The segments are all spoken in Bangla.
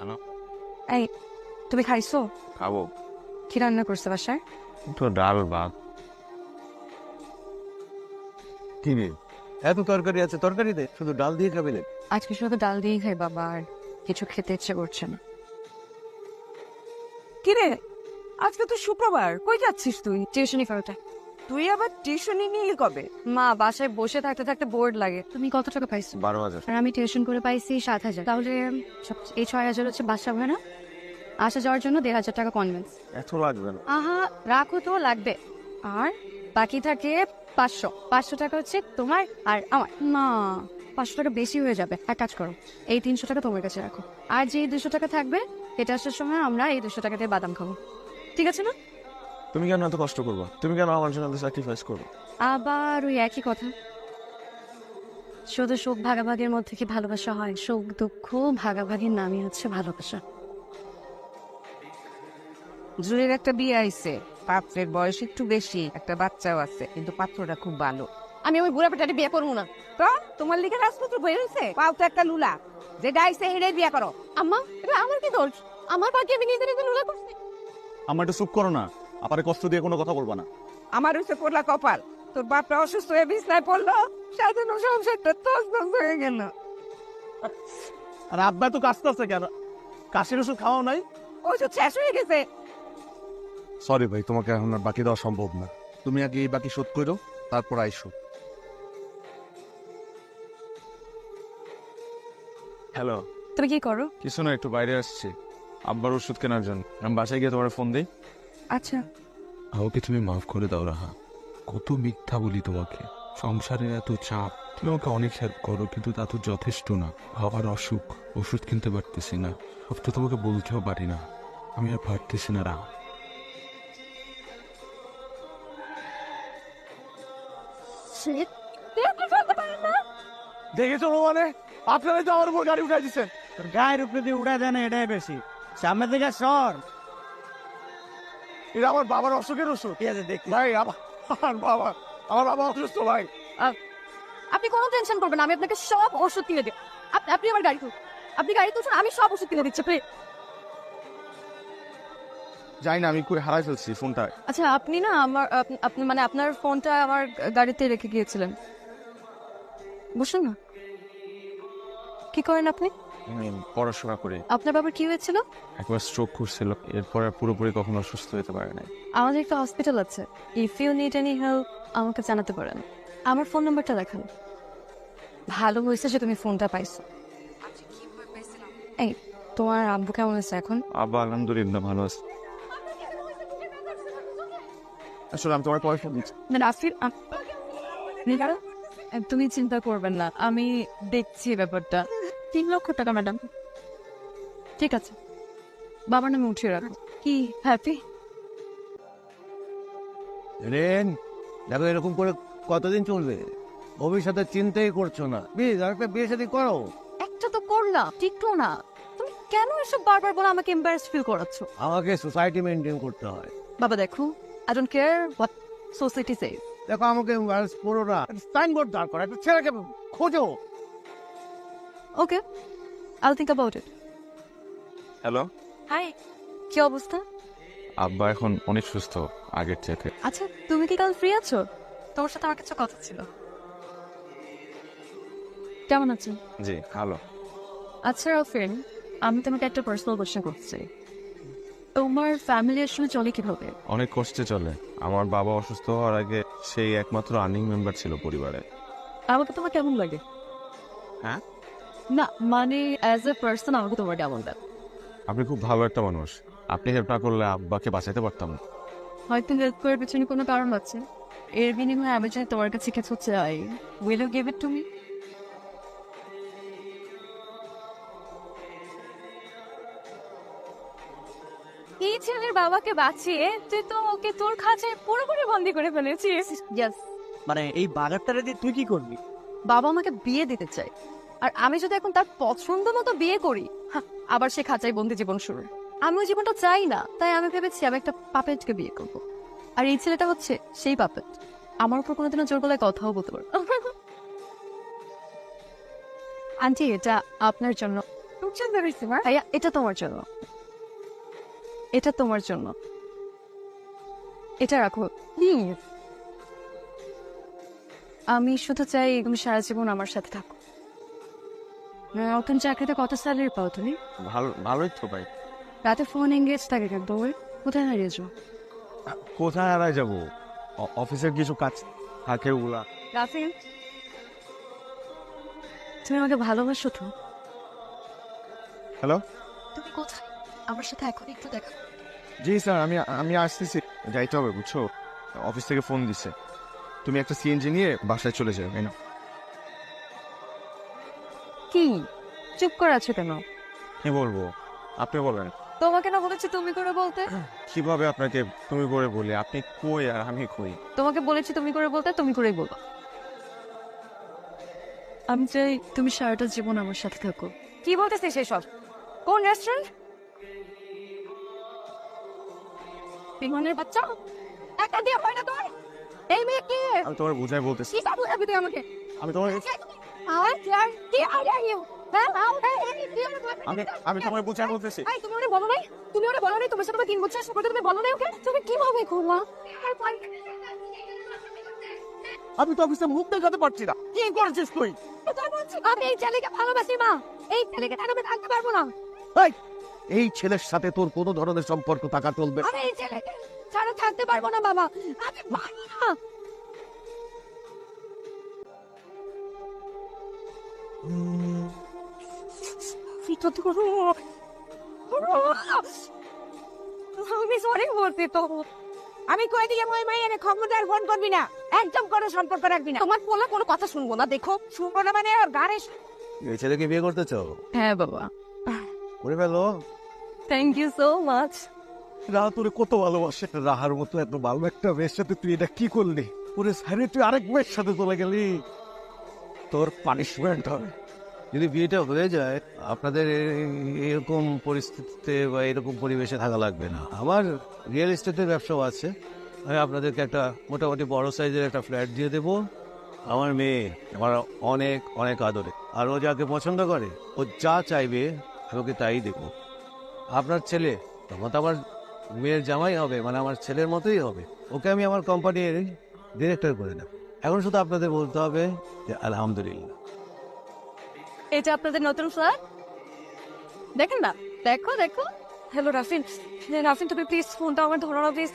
হ্যালো, এই তুমি খাইছো? খাবো কি রান্না করছে বাসায়? তো ডাল ভাত। কি রে, এত তরকারি আছে, তরকারি দে, শুধু ডাল দিয়ে খাবে না? আজকে শুধু ডাল দিয়েই খাই বাবা, আর কিছু খেতে ইচ্ছে করছে না। কিরে, আজকে তো শুক্রবার, কই যাচ্ছিস তুই? টিউশনি ফেরোতে। তুই আবার টিউশনি নিয়ে কবে? মা, বাসায় বসে থাকতে থাকতে বোর্ড লাগে। তুমি কত টাকা পাইছো? 12,000। আর আমি টিউশন করে পাইছি 7,000। তাহলে এই 6,000 হচ্ছে বাসা ভাড়া, আসা যাওয়ার জন্য 1,500 টাকা কনভেন্স। এত লাগবে না। আহা, রাখো তো, লাগবে। আর বাকি থাকে 500 টাকা হচ্ছে তোমার আর আমার। না, 500 টাকা বেশি হয়ে যাবে। এক কাজ করো, এই 300 টাকা তোমার কাছে রাখো, আর যে 200 টাকা থাকবে এটা আসার সময় আমরা এই 200 টাকা দিয়ে বাদাম খাবো, ঠিক আছে না? তুমি কেন এত কষ্ট করবো? তুমি কেন আমার জন্য স্যাক্রিফাইস করবো? আবার ওই একই কথা। শুধু সুখ ভাগাভাগির মধ্যে কি ভালোবাসা হয়? সুখ দুঃখ ভাগাভাগির নামই হচ্ছে ভালোবাসা। জুয়ের একটা বিয়ে আইছে, পাত্রের বয়স একটু বেশি, একটা বাচ্চাও আছে, কিন্তু পাত্রটা খুব ভালো। আমি ওই বুড়া পেটাটি বিয়ে করবো না। তো তোমার লিখে রাজপুত্র বই হয়েছে, পাও তো একটা লুলা, যে ডাইছে হেডে বিয়ে করো। আম্মা, এটা আমার কি দোষ? আমার বাকি আমি নিজে নিজে লুলা করছি। আমার একটু চুপ করো না, আপারে কষ্ট দিয়ে কোনো কথা বলবা না। আমার হচ্ছে পড়লা কপাল, তোর বাপটা অসুস্থ হয়ে বিছনায় পড়লো, সাজানো সংসারটা তছনছ হয়ে গেল। আর আব্বা তো কাশতেছে কেন? কাশির ওষুধ খাওয়াও নাই? ওষুধ শেষ হয়ে গেছে। সরি ভাই, তোমাকে এখন আর বাকি দেওয়া সম্ভব না। তুমি আগে এই বাকি শোধ করো, তারপর আইসো। হ্যালো, তুমি কি করো? কিছু না, একটু বাইরে আসছি আব্বার ওষুধ কেনার জন্য। আমি বাসায় গিয়ে তোমার ফোন দিই। আচ্ছা। আমাকে তুমি মাফ করে দাও রাহা, কত মিথ্যা বলি তোমাকে। সংসারের এত চাপ, তুমি আমাকে অনেক হেল্প করো, কিন্তু তা তো যথেষ্ট না। বাবার অসুখ, ওষুধ কিনতে পারতেছি না, সব তো তোমাকে বলতেও পারি না। আমি আর পারতেছি না রাহা। দেখেছো মানে, আপনারা তো আমার উপর গাড়ি উঠাই দিচ্ছেন। গায়ের উপরে দিয়ে উঠা দেয় না, এটাই বেশি। সামনে থেকে সর। এটা আমার বাবার অসুখের ওষুধ। ঠিক আছে, দেখি। ভাই আমার বাবা অসুস্থ ভাই। আপনি কোনো টেনশন করবেন না, আমি আপনাকে সব ওষুধ কিনে দিই। আপনি আমার গাড়ি তুলুন, আপনি গাড়ি তুলছেন, আমি সব ওষুধ কিনে দিচ্ছি। যাই না, আমি করে হারাই ফেলছি ফোনটা। আচ্ছা, আপনি না আমার আপনি মানে আপনার ফোনটা আমার গাড়িতে রেখে গিয়েছিলেন। বসুন না। কি করেন আপনি? আমি পড়াশোনা করি। আপনার বাবার কি হয়েছিল? একবার স্ট্রোক করছিল, এরপর আর পুরোপুরি কখনো সুস্থ হতে পারে নাই। আমাদের একটা হসপিটাল আছে, if you need any help আমাকে জানাতে পারেন। আমার ফোন নাম্বারটা দেখান। ভালো হয়েছে যে তুমি ফোনটা পাইছো। এই, তোমার আব্বু কেমন আছে এখন? আব্বা আলহামদুলিল্লাহ ভালো আছে। আসলে আমি তোমার পয়সা দিচ্ছি। তুমি চিন্তা করবেন না, আমি দেখছি ব্যাপারটা। 3 লক্ষ টাকা ম্যাডাম। ঠিক আছে, বাবার নামে উঠিয়ে রাখো। কি হ্যাপি? রেন, দেখো এরকম করে কতদিন চলবে? ভবিষ্যতে চিন্তাই করছো না। প্লিজ আরেকটা বিয়ে শাদী করো। একটা তো করলাম, টিকটো না। তুমি কেন এসব বারবার বলে আমাকে এম্বারেস ফিল করাচ্ছ? আমাকে সোসাইটি মেনটেন করতে হয়। বাবা দেখো, I don't care what society says. দেখো, আমাকে করো না। সাইনবোর্ড দাঁড় করা, একটা ছেলেকে খোঁজো। Okay, I'll think about it. Hello, hi, কি অবস্থা? আব্বা এখন অনেক সুস্থ আগের থেকে। আচ্ছা, তুমি কি কাল ফ্রি আছো? তোমার সাথে আমার কিছু কথা ছিল। কেমন আছো? জি ভালো। আচ্ছা রাফিন, আমি তোমাকে একটা পার্সোনাল কোশ্চেন করতে চাই। তোমার ফ্যামিলি আসলে চলে কিভাবে? অনেক কষ্টে চলে। আমার বাবা অসুস্থ হওয়ার আগে সেই একমাত্র আর্নিং মেম্বার ছিল পরিবারে। আমাকে তোমার কেমন লাগে? হ্যাঁ, না মানে অ্যাজ এ পার্সন আমাকে তোমার কেমন লাগে? আপনি খুব ভালো একটা মানুষ। আপনি হেল্প না করলে আব্বাকে বাঁচাতে পারতাম না। হয়তো হেল্প করার পেছনে কোনো কারণ আছে। এর বিনিময়ে আমি যদি তোমার কাছে কিছু চাই, will you give it to me? এই ছেলের বাবাকে বাঁচিয়ে তুই তো ওকে তোর খাঁচায় পুরোপুরি বন্দি করে ফেলেছিস। ইয়েস। মানে এই বাগারটারে দিয়ে তুই কি করবি? বাবা আমাকে বিয়ে দিতে চায়, আর আমি যদি এখন তার পছন্দ মতো বিয়ে করি, আবার সে খাঁচায় বন্দি জীবন শুরু। আমি ওই জীবনটা চাই না, তাই আমি ভেবেছি আমি একটা পাপেটকে বিয়ে করব। আর এই ছেলেটা হচ্ছে সেই পাপেট। আমার উপর কোনোদিনও জোর গলায় কথাও বলতে পারবে। আন্টি, এটা আপনার জন্য। সুন্দর হয়েছে মা। ভাইয়া এটা তোমার জন্য, এটা তোমার জন্য, এটা রাখো প্লিজ। আমি শুধু চাই তুমি সারা জীবন আমার সাথে থাকো। নতুন চাকরিতে কত স্যালারি পাও তুমি? ভালোই তো ভাই। রাতে ফোন এঙ্গেজ থাকে কেন তোমার? কোথায় হারিয়েছো? কোথায় হারাই যাবো? অফিসের কিছু কাজ থাকে ওগুলা। রাফিন, তুমি আমাকে ভালোবাসো তো? হ্যালো, তুমি কোথায়? আমার সাথে এখন একটু দেখা। জি স্যার, আমি আসতেছি। যাইতে হবে বুঝছো, অফিস থেকে ফোন দিছে। তুমি একটা সিএনজি নিয়ে বাসায় চলে যাবে, তাই না? কি চুপ করে আছো কেন? কি বলবো, আপনি বলেন। তোমাকে না বলেছি তুমি করে বলতে? কিভাবে আপনাকে তুমি করে বলি? আপনি কই আর আমি কই? তোমাকে বলেছি তুমি করে বলতে, তুমি করেই বলো। আমি চাই তুমি সারাটা জীবন আমার সাথে থাকো। কি বলতেছিস সেসব? কোন রেস্টুরেন্ট? বিমানের বাচ্চা একটা দিয়ে হয় না তোর? এই মেয়ে কে? আমি তোমার বুঝাই বলতেছি। কি বাবু যাবি তুই আমাকে? আমি তোমার আমি তোমার বুঝাই বলতেছি। তুমি ওরে বলো নাই? তুমি ওরে বলো নাই তোমার সাথে 3 বছর সম্পর্ক? তুমি বলো নাই ওকে? তুমি কিভাবে করলা? আমি তো অফিসে মুখ দেখাতে পারছি না। কি করেছিস তুই? আমি এই ছেলেকে ভালোবাসি মা, এই ছেলেকে ছাড়া আমি থাকতে পারবো না। এই ছেলের সাথে তোর কোনো ধরনের সম্পর্ক থাকা চলবে না। আমি এই ছেলেকে ছাড়া থাকতে পারবো না বাবা, আমি পারবো না। আমি সরি বলছি তো। আমি কই দিয়ে মই মাইয়ারে খবরদার ফোন করবি না, একদম কোনো সম্পর্ক রাখবি না। তোমার বলা কোনো কথা শুনবো না, দেখো। শুনবো না মানে ওর গাড়ি। এই ছেলেকে বিয়ে করতে চাও? হ্যাঁ বাবা। করে ফেলো। Thank you so much. Raha তোরে কত ভালোবাসে। রাহার মতো এত ভালো একটা মেয়ের সাথে তুই এটা কি করলি? ওরে সাইরে তুই আরেক মেয়ের সাথে চলে গেলি, তোর পানিশমেন্ট হবে। যদি বিয়েটা হয়ে যায় আপনাদের এরকম পরিস্থিতিতে বা এরকম পরিবেশে থাকা লাগবে না। আমার রিয়েল এস্টেটের ব্যবসাও আছে। আমি আপনাদেরকে একটা মোটামুটি বড় সাইজের একটা ফ্ল্যাট দিয়ে দেবো। আমার মেয়ে আমার অনেক অনেক আদরে, আর ও যাকে পছন্দ করে ও যা চাইবে আমি ওকে তাই দেবো। আপনার ছেলে তখন তো আমার মেয়ের জামাই হবে, মানে আমার ছেলের মতোই হবে। ওকে আমি আমার কোম্পানির ডিরেক্টর করে দেব। এখন শুধু আপনাদের বলতে হবে যে আলহামদুলিল্লাহ। এটা আপনাদের নতুন ফ্ল্যাট, দেখেন না? দেখো দেখো। হ্যালো রাফিন, রাফিন তুমি প্লিজ ফোনটা আমার ধরো না প্লিজ।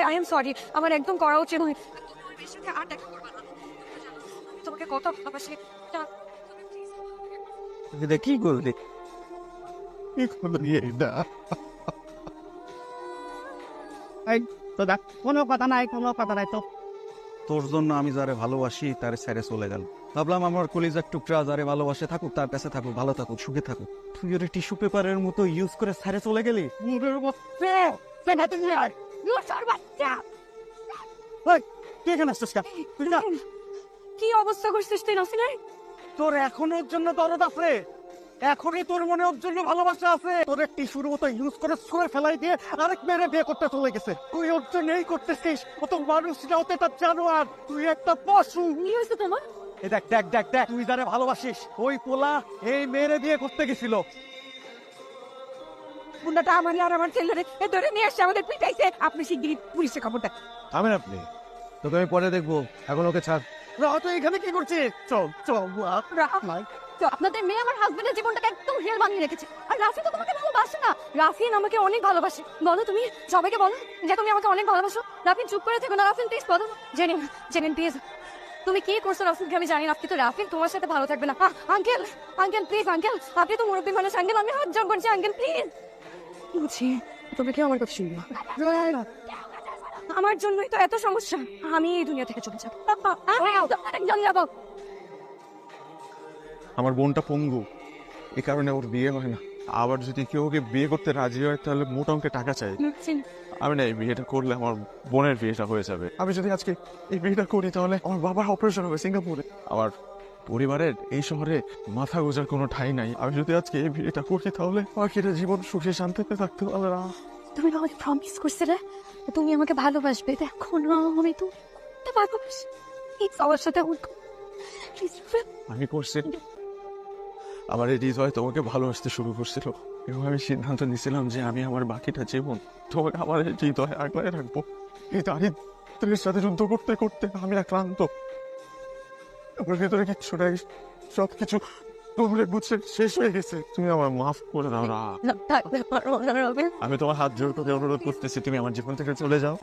আই এম সরি, আমার একদম করা উচিত নয়। তুমি সাথে আর দেখা করবে না। আমি তোমাকে কত ভালোবাসি। এটা কি করলি? কি করলি এটা? কোনো কথা নাই, কোনো কথা নাই তো। তোর জন্য আমি যারে ভালোবাসি তারে ছেড়ে চলে গেল। ভাবলাম আমার কলিজার টুকরা যারে ভালোবাসে থাকুক, তার কাছে থাকুক, ভালো থাকুক, সুখে থাকুক। তুই ওর টিস্যু পেপারের মতো ইউজ করে ছেড়ে চলে গেলি। তুই এখানে আসছিস কেন? তুই না, কি অবস্থা করছিস তুই নাসিনের? তোর এখন ওর জন্য দরদ আছে, এখনই তোর মনে ওর জন্য ভালোবাসা আছে। তোর টিস্যুর মতো ইউজ করে ছুঁড়ে ফেলাই দিয়ে আরেক মেয়েরে বিয়ে করতে চলে গেছে। তুই ওর জন্য এই করতেছিস। ও তো মানুষ না, ওতে একটা জানোয়ার। তুই একটা পশু। কি হয়েছে তোমার? এই দেখ দেখ দেখ দেখ, তুই যারে ভালোবাসিস ওই পোলা এই মেয়েরে বিয়ে করতে গেছিল। মুন্ডাটা আমার আর আমার ছেলেরে এ ধরে নিয়ে আসছে, আমাদের পিটাইছে। আপনি শিগগিরই পুলিশে খবর দেন। থামেন আপনি, তোকে আমি পরে দেখবো, এখন ওকে ছাড়। রাহ, তুই এখানে কি করছিস? চল চল। তো আপনাদের মেয়ে আমার হাজবেন্ডের জীবনটাকে একদম হেল বানিয়ে রেখেছে। আর রাফি তো তোমাকে ভালোবাসে না। রাফিন আমাকে অনেক ভালোবাসে। বলো তুমি সবাইকে বলো যে তুমি আমাকে অনেক ভালোবাসো। রাফিন চুপ করে থেকো না। রাফিন প্লিজ বলো। জেনিন, জেনিন প্লিজ। তুমি কি করছো রাফিনকে আমি জানি না, কিন্তু রাফিন তোমার সাথে ভালো থাকবে না। আঙ্কেল, আঙ্কেল প্লিজ আঙ্কেল, আপনি তো মুরব্বী মানুষ আঙ্কেল, আমি হাত জোর করছি আঙ্কেল প্লিজ। বুঝছি, তবে কি আমার কথা শুনবো? আমার জন্যই তো এত সমস্যা। আমি এই দুনিয়া থেকে চলে যাবো। একজন যাবো। আমার বোনটা পঙ্গু, এই কারণে ওর বিয়ে হয় না। আবার যদি কেউ ওকে বিয়ে করতে রাজি হয় তাহলে মোটা অঙ্কে টাকা চাই। আমি না, এই বিয়েটা করলে আমার বোনের বিয়েটা হয়ে যাবে। আমি যদি আজকে এই বিয়েটা করি তাহলে আমার বাবার অপারেশন হবে সিঙ্গাপুরে। আমার পরিবারের এই শহরে মাথা গোজার কোনো ঠাঁই নাই। আমি যদি আজকে এই বিয়েটা করি তাহলে বাকিটা জীবন সুখে শান্তিতে থাকতে পারবে না। তুমি না আমাকে প্রমিস করছিলে তুমি আমাকে ভালোবাসবে। দেখো না, আমি তো ভালোবাসি। এই সবার সাথে আমি করছি, আমার এই হৃদয় তোমাকে ভালোবাসতে শুরু করছিল এবং আমি সিদ্ধান্ত নিয়েছিলাম যে আমি আমার বাকিটা জীবন তোমাকে আমার এই হৃদয় আগলায় রাখবো। এই দারিদ্রের সাথে যুদ্ধ করতে করতে আমি আক্রান্ত, আমার ভেতরে কিচ্ছু নাই, সবকিছু তোমরা বুঝছে শেষ হয়ে গেছে। তুমি আমার মাফ করে দাও রাহা। থাকতে পারবো না রবিন। আমি তোমার হাত জোর করে অনুরোধ করতেছি, তুমি আমার জীবন থেকে চলে যাও।